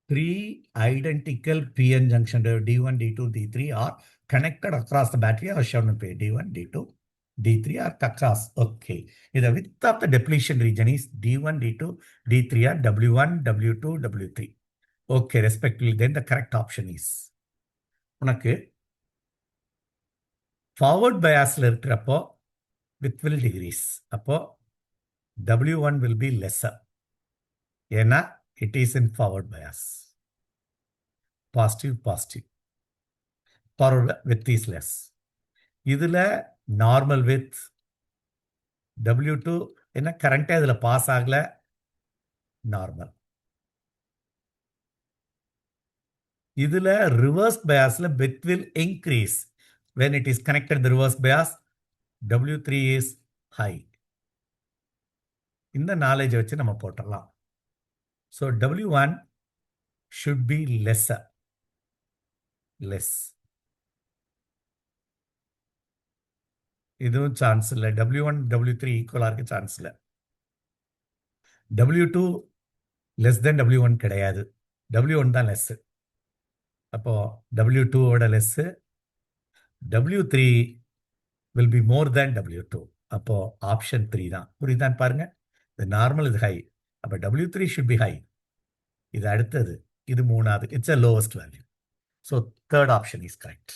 Three identical PN junction D1, D2, D3 are connected across the battery as shown in page D1, D2, D3 are across. Okay. The width of the depletion region is D1, D2, D3 are W1, W2, W3. Okay, respectively. Then the correct option is உனக்கு forward biasல இருக்கிறப்போ with will degrees. அப்போ W1 will be lesser. ஏன்னா it is in forward bias. Positive, positive. Forward width is less. இதுல normal width W2 என்ன கரண்டே இதுல pass ஆகல normal. இதுல reverse பயாஸ்ல width will increase when it is connected the reverse bias. W3 is high. இந்த knowledge வச்சு நம்ம போட்டுடலாம். So W1 should be lesser. Less. இதுவும் சான்ஸ் இல்லை. W1, W3 ஈக்குவலா இருக்க சான்ஸ் இல்லை. W2 less than W1 கிடையாது. W1 தான் லெஸ். அப்போ W2 ஓட less. W3 will be more than W2. அப்போ ஆப்ஷன் 3 தான். புரியுதான் பாருங்க. The normal is high. அப்போ W3 should be high. இது அடுத்தது. இது மூணாவது. It's a lowest value. So third option is correct.